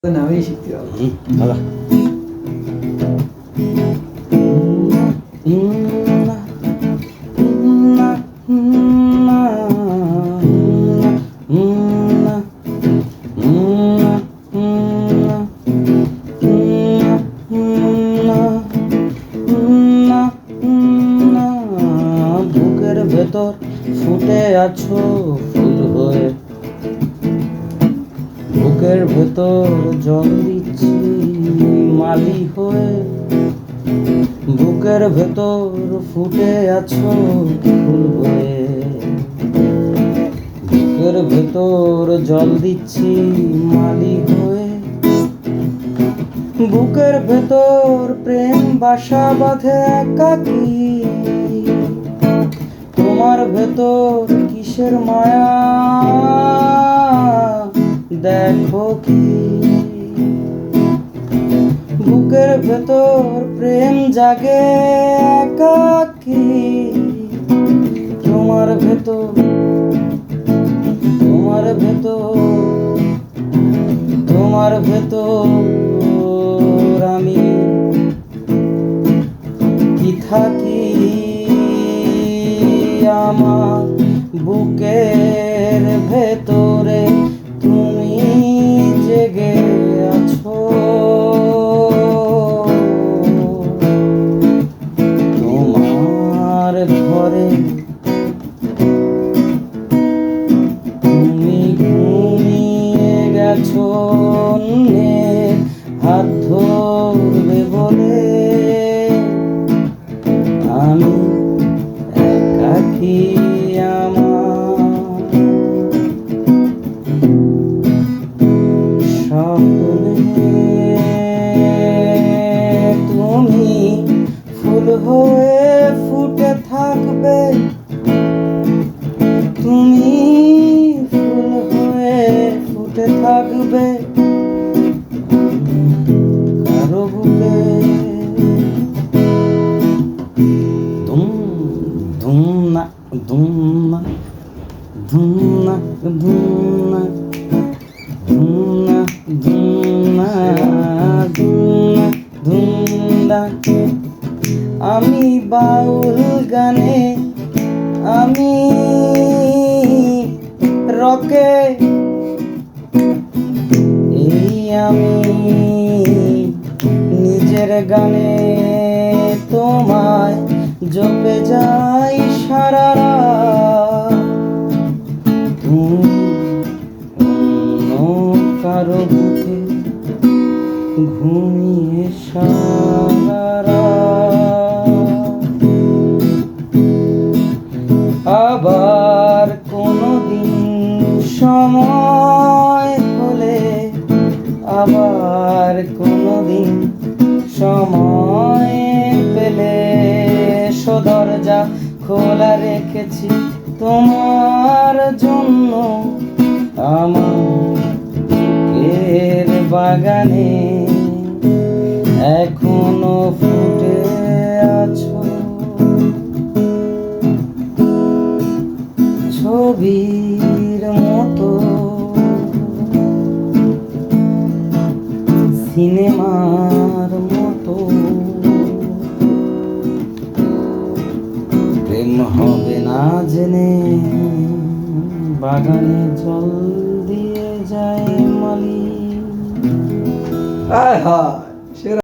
নামেই শিখতে হবে। ভালো। বুকের ভেতর ফুটে আছো ফুল হয়ে, বুকের ভেতর জল দিচ্ছি মালি হয়ে, বুকের ভেতর ফুটে আছো ফুল হয়ে, বুকের ভেতর জল দিচ্ছি মালি হয়ে, বুকের ভেতর প্রেম বাসা বাঁধে একাকী, তোমার ভেতর কিসের মায়া দেখো কি, বুকের ভেতর প্রেম জাগে একাকী, তোমার ভেতর তোমার ভেতর তোমার ভেতর আমি কি থাকি, আমার বুকের ভেতরে তুমি জেগে আছো, তোমার ঘরে তুমি ঘুমিয়ে গেছো, অন্যের হাত ধরবে বলে আমি একাকী, আমার স্বপ্নে তুমি ফুল হয়ে ফুটে থাকবে, তুমি ফুল হয়ে ফুটে থাকবে কারো বুকে, দুম দুম না দুম না দুম না দুম না দুম না দুম না দুম না। আমি বাউল গানে আমি রকে, এই আমি নিজের গানে তোমায় জপে যাই সারা রাত, তুমি অন্য কারো বুকে ঘুমিয়ে সারা রাত, আবার কোনোদিন সময় হলে, আবার কোনোদিন সময় পেলে, দরজা খোলা রেখেছি তোমার জন্য, আমার বাগানে এখনো ফুটে আছো, ছবির মতো সিনেমার মতো, প্রেম হবে না জেনে বাগানে জল দিয়ে যায় মালি। আয় হায়।